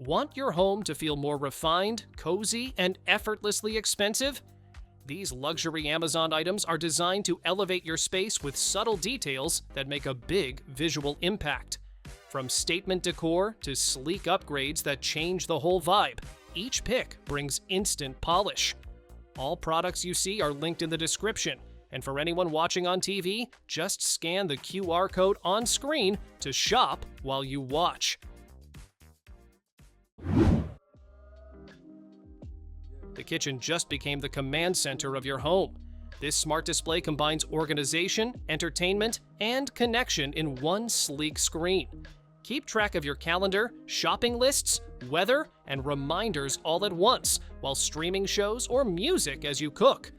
Want your home to feel more refined, cozy, and effortlessly expensive? These luxury Amazon items are designed to elevate your space with subtle details that make a big visual impact. From statement decor to sleek upgrades that change the whole vibe, each pick brings instant polish. All products you see are linked in the description, and for anyone watching on TV, just scan the QR code on screen to shop while you watch. The kitchen just became the command center of your home. This smart display combines organization, entertainment, and connection in one sleek screen. Keep track of your calendar, shopping lists, weather, and reminders all at once while streaming shows or music as you cook.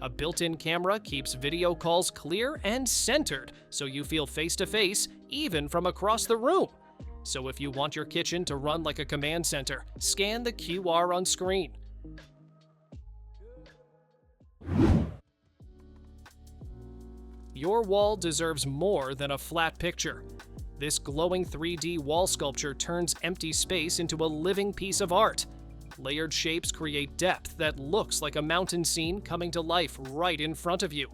A built-in camera keeps video calls clear and centered so you feel face-to-face even from across the room. So if you want your kitchen to run like a command center, scan the QR on screen. Your wall deserves more than a flat picture. This glowing 3D wall sculpture turns empty space into a living piece of art. Layered shapes create depth that looks like a mountain scene coming to life right in front of you.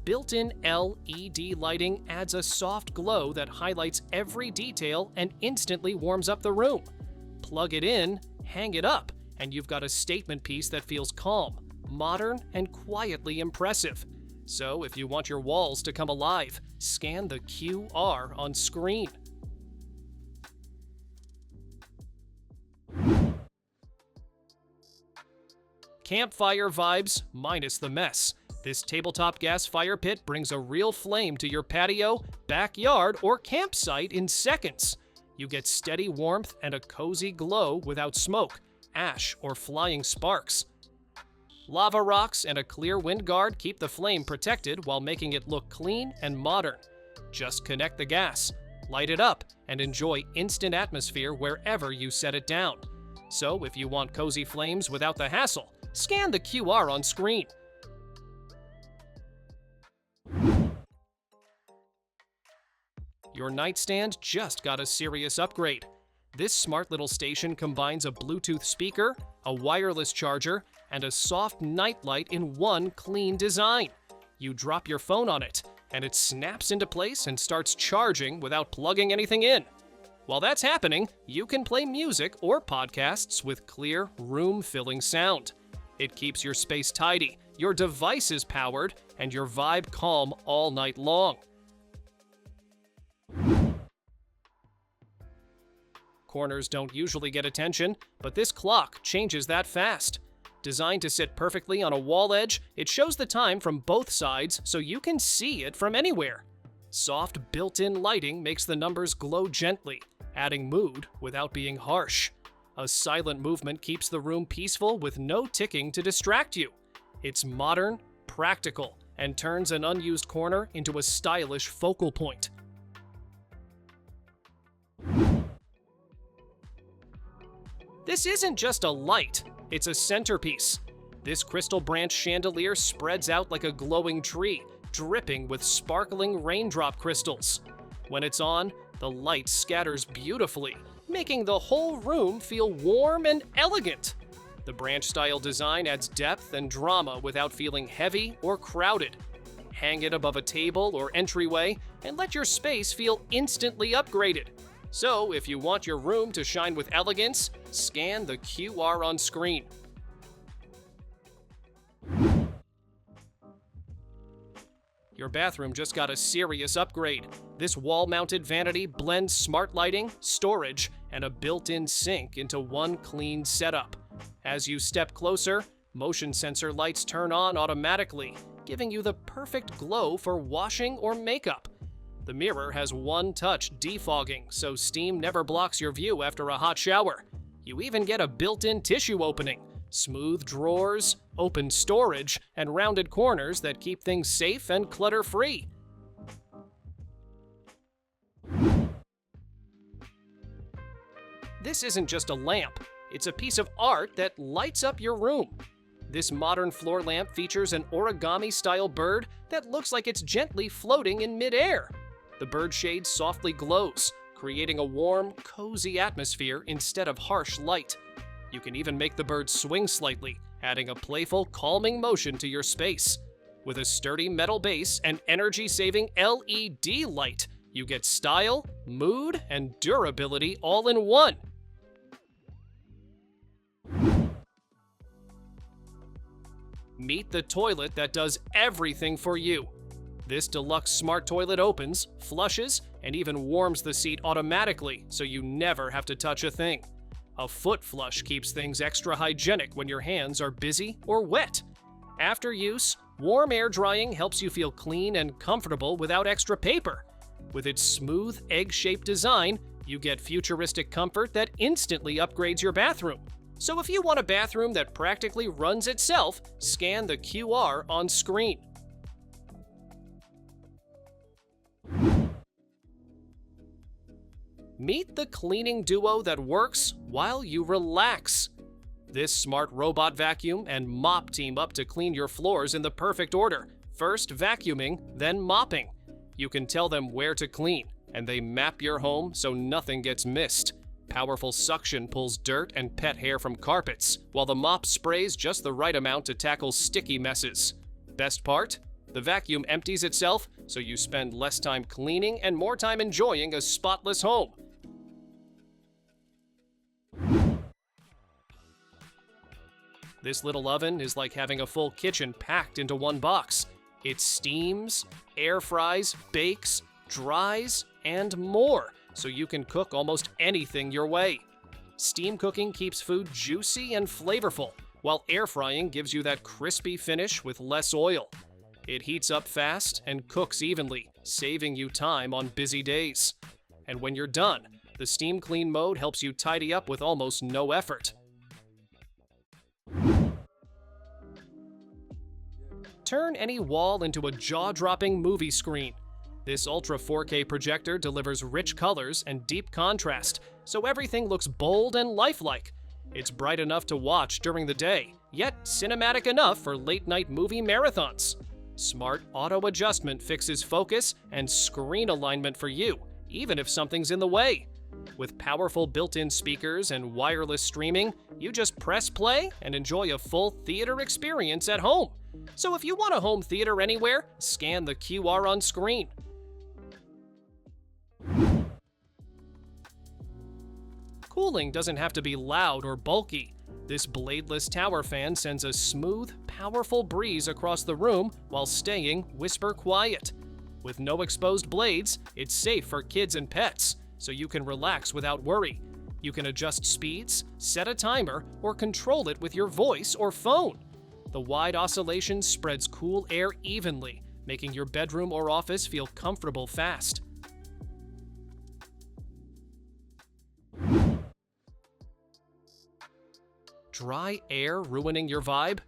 Built-in LED lighting adds a soft glow that highlights every detail and instantly warms up the room. Plug it in, hang it up, and you've got a statement piece that feels calm, modern, and quietly impressive. So if you want your walls to come alive, scan the QR on screen. Campfire vibes minus the mess. This tabletop gas fire pit brings a real flame to your patio, backyard, or campsite in seconds. You get steady warmth and a cozy glow without smoke, ash, or flying sparks. Lava rocks and a clear wind guard keep the flame protected while making it look clean and modern. Just connect the gas, light it up, and enjoy instant atmosphere wherever you set it down. So if you want cozy flames without the hassle, scan the QR on screen. Your nightstand just got a serious upgrade. This smart little station combines a Bluetooth speaker, a wireless charger, and a soft nightlight in one clean design. You drop your phone on it, and it snaps into place and starts charging without plugging anything in. While that's happening, you can play music or podcasts with clear, room-filling sound. It keeps your space tidy, your device is powered, and your vibe calm all night long. Corners don't usually get attention, but this clock changes that fast. Designed to sit perfectly on a wall edge, it shows the time from both sides so you can see it from anywhere. Soft built-in lighting makes the numbers glow gently, adding mood without being harsh. A silent movement keeps the room peaceful with no ticking to distract you. It's modern, practical, and turns an unused corner into a stylish focal point. This isn't just a light, it's a centerpiece. This crystal branch chandelier spreads out like a glowing tree, dripping with sparkling raindrop crystals. When it's on, the light scatters beautifully, making the whole room feel warm and elegant. The branch-style design adds depth and drama without feeling heavy or crowded. Hang it above a table or entryway and let your space feel instantly upgraded. So, if you want your room to shine with elegance, scan the QR on screen. Your bathroom just got a serious upgrade. This wall-mounted vanity blends smart lighting, storage, and a built-in sink into one clean setup. As you step closer, motion sensor lights turn on automatically, giving you the perfect glow for washing or makeup. The mirror has one-touch defogging, so steam never blocks your view after a hot shower. You even get a built-in tissue opening, smooth drawers, open storage, and rounded corners that keep things safe and clutter-free. This isn't just a lamp, it's a piece of art that lights up your room. This modern floor lamp features an origami-style bird that looks like it's gently floating in mid-air. The bird shade softly glows, creating a warm, cozy atmosphere instead of harsh light. You can even make the bird swing slightly, adding a playful, calming motion to your space. With a sturdy metal base and energy-saving LED light, you get style, mood, and durability all in one. Meet the toilet that does everything for you. This deluxe smart toilet opens, flushes, and even warms the seat automatically, so you never have to touch a thing. A foot flush keeps things extra hygienic when your hands are busy or wet. After use, warm air drying helps you feel clean and comfortable without extra paper. With its smooth, egg-shaped design, you get futuristic comfort that instantly upgrades your bathroom. So if you want a bathroom that practically runs itself, scan the QR on screen. Meet the cleaning duo that works while you relax. This smart robot vacuum and mop team up to clean your floors in the perfect order, first vacuuming, then mopping. You can tell them where to clean, and they map your home so nothing gets missed. Powerful suction pulls dirt and pet hair from carpets, while the mop sprays just the right amount to tackle sticky messes. Best part? The vacuum empties itself, so you spend less time cleaning and more time enjoying a spotless home. This little oven is like having a full kitchen packed into one box. It steams, air fries, bakes, dries, and more, so you can cook almost anything your way. Steam cooking keeps food juicy and flavorful, while air frying gives you that crispy finish with less oil. It heats up fast and cooks evenly, saving you time on busy days. And when you're done, the steam clean mode helps you tidy up with almost no effort. Turn any wall into a jaw-dropping movie screen. This Ultra 4K projector delivers rich colors and deep contrast, so everything looks bold and lifelike. It's bright enough to watch during the day, yet cinematic enough for late-night movie marathons. Smart auto adjustment fixes focus and screen alignment for you, even if something's in the way. With powerful built-in speakers and wireless streaming, you just press play and enjoy a full theater experience at home. So if you want a home theater anywhere, scan the QR on screen. Cooling doesn't have to be loud or bulky. This bladeless tower fan sends a smooth, powerful breeze across the room while staying whisper quiet. With no exposed blades, it's safe for kids and pets, so you can relax without worry. You can adjust speeds, set a timer, or control it with your voice or phone. The wide oscillation spreads cool air evenly, making your bedroom or office feel comfortable fast. Dry air ruining your vibe?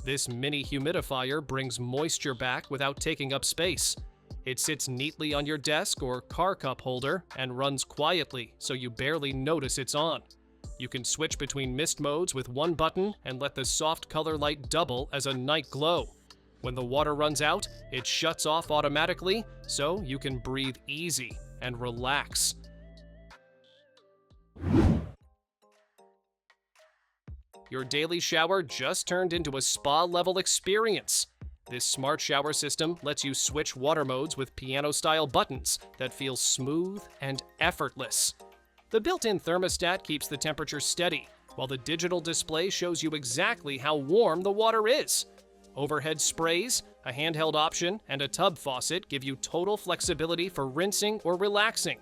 This mini humidifier brings moisture back without taking up space. It sits neatly on your desk or car cup holder and runs quietly, so you barely notice it's on. You can switch between mist modes with one button and let the soft color light double as a night glow. When the water runs out, it shuts off automatically, so you can breathe easy and relax. Your daily shower just turned into a spa-level experience. This smart shower system lets you switch water modes with piano-style buttons that feel smooth and effortless. The built-in thermostat keeps the temperature steady, while the digital display shows you exactly how warm the water is. Overhead sprays, a handheld option, and a tub faucet give you total flexibility for rinsing or relaxing.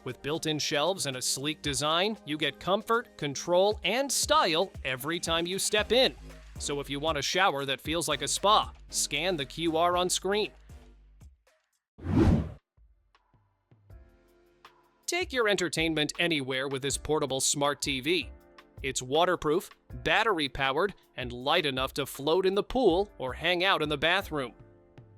With built-in shelves and a sleek design, you get comfort, control, and style every time you step in. So if you want a shower that feels like a spa, scan the QR on screen. Take your entertainment anywhere with this portable smart TV. It's waterproof, battery-powered, and light enough to float in the pool or hang out in the bathroom.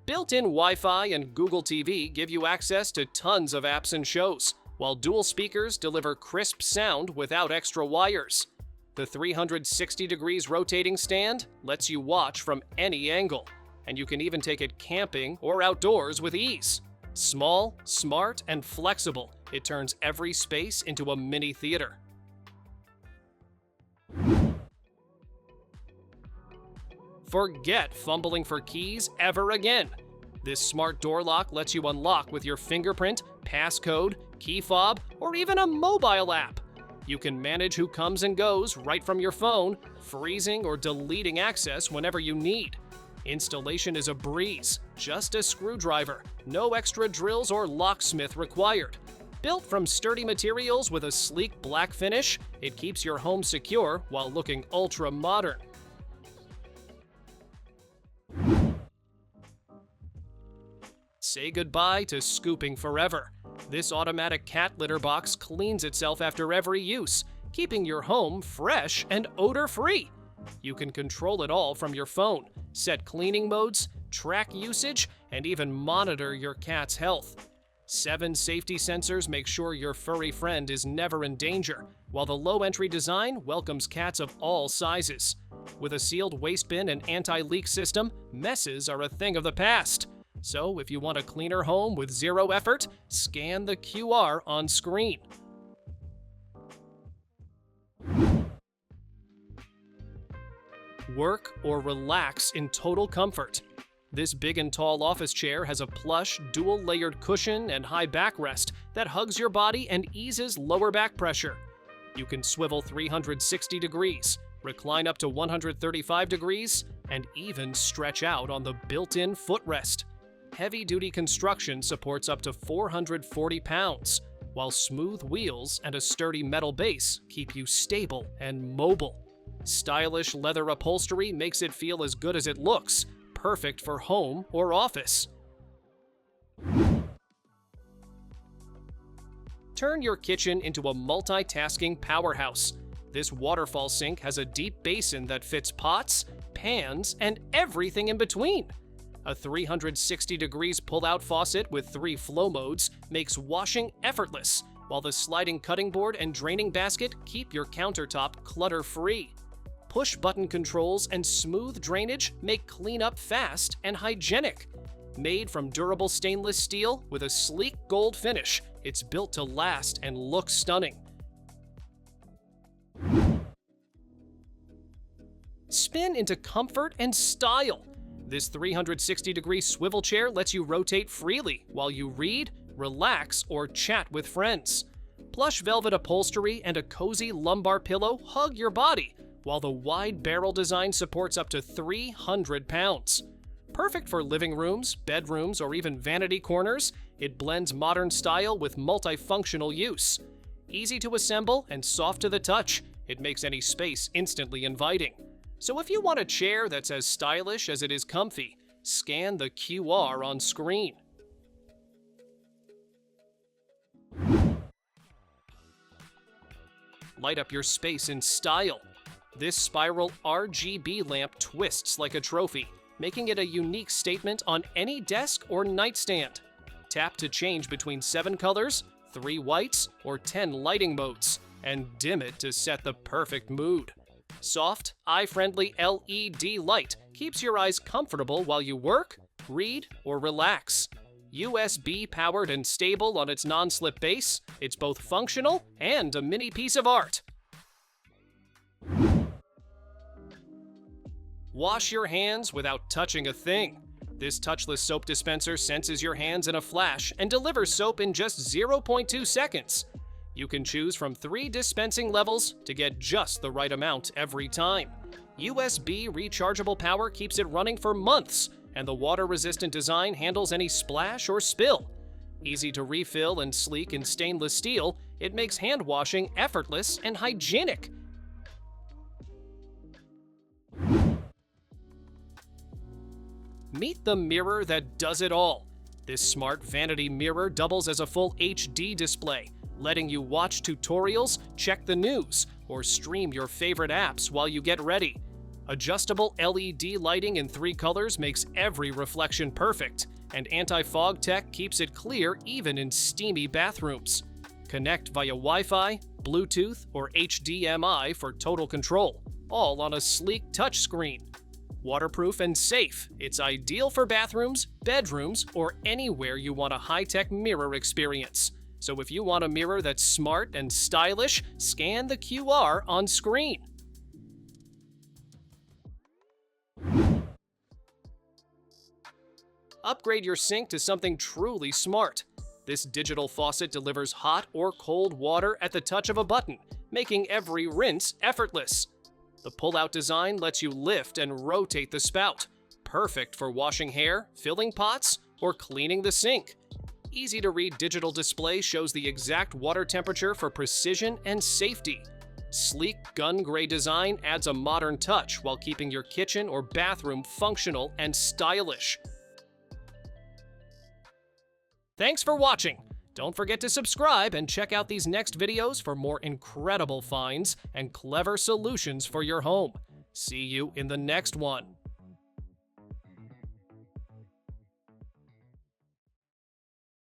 Built-in Wi-Fi and Google TV give you access to tons of apps and shows, while dual speakers deliver crisp sound without extra wires. The 360 degrees rotating stand lets you watch from any angle, and you can even take it camping or outdoors with ease. Small, smart, and flexible, it turns every space into a mini theater. Forget fumbling for keys ever again. This smart door lock lets you unlock with your fingerprint, passcode, key fob, or even a mobile app. You can manage who comes and goes right from your phone, freezing or deleting access whenever you need. Installation is a breeze, just a screwdriver, no extra drills or locksmith required. Built from sturdy materials with a sleek black finish, it keeps your home secure while looking ultra modern. Say goodbye to scooping forever. This automatic cat litter box cleans itself after every use, keeping your home fresh and odor-free. You can control it all from your phone, set cleaning modes, track usage, and even monitor your cat's health. 7 safety sensors make sure your furry friend is never in danger, while the low-entry design welcomes cats of all sizes. With a sealed waste bin and anti-leak system, messes are a thing of the past. So if you want a cleaner home with zero effort, scan the QR on screen. Work or relax in total comfort. This big and tall office chair has a plush, dual-layered cushion and high backrest that hugs your body and eases lower back pressure. You can swivel 360 degrees, recline up to 135 degrees, and even stretch out on the built-in footrest. Heavy-duty construction supports up to 440 pounds, while smooth wheels and a sturdy metal base keep you stable and mobile. Stylish leather upholstery makes it feel as good as it looks, perfect for home or office. Turn your kitchen into a multitasking powerhouse. This waterfall sink has a deep basin that fits pots, pans, and everything in between. A 360 degrees pull-out faucet with 3 flow modes makes washing effortless, while the sliding cutting board and draining basket keep your countertop clutter-free. Push-button controls and smooth drainage make cleanup fast and hygienic. Made from durable stainless steel with a sleek gold finish, it's built to last and look stunning. Spin into comfort and style. This 360-degree swivel chair lets you rotate freely while you read, relax, or chat with friends. Plush velvet upholstery and a cozy lumbar pillow hug your body, while the wide barrel design supports up to 300 pounds. Perfect for living rooms, bedrooms, or even vanity corners, it blends modern style with multifunctional use. Easy to assemble and soft to the touch, it makes any space instantly inviting. So if you want a chair that's as stylish as it is comfy, scan the QR on screen. Light up your space in style. This spiral RGB lamp twists like a trophy, making it a unique statement on any desk or nightstand. Tap to change between 7 colors, 3 whites, or 10 lighting modes, and dim it to set the perfect mood. Soft, eye-friendly LED light keeps your eyes comfortable while you work, read, or relax. USB-powered and stable on its non-slip base, it's both functional and a mini piece of art. Wash your hands without touching a thing. This touchless soap dispenser senses your hands in a flash and delivers soap in just 0.2 seconds. You can choose from 3 dispensing levels to get just the right amount every time. USB rechargeable power keeps it running for months, and the water-resistant design handles any splash or spill. Easy to refill and sleek in stainless steel, it makes hand washing effortless and hygienic. Meet the mirror that does it all. This smart vanity mirror doubles as a full HD display, letting you watch tutorials, check the news, or stream your favorite apps while you get ready. Adjustable LED lighting in 3 colors makes every reflection perfect, and anti-fog tech keeps it clear even in steamy bathrooms. Connect via Wi-Fi, Bluetooth, or HDMI for total control, all on a sleek touchscreen. Waterproof and safe, it's ideal for bathrooms, bedrooms, or anywhere you want a high-tech mirror experience. So if you want a mirror that's smart and stylish, scan the QR on screen. Upgrade your sink to something truly smart. This digital faucet delivers hot or cold water at the touch of a button, making every rinse effortless. The pull-out design lets you lift and rotate the spout, perfect for washing hair, filling pots, or cleaning the sink. Easy-to-read digital display shows the exact water temperature for precision and safety. Sleek gun gray design adds a modern touch while keeping your kitchen or bathroom functional and stylish. Thanks for watching! Don't forget to subscribe and check out these next videos for more incredible finds and clever solutions for your home. See you in the next one.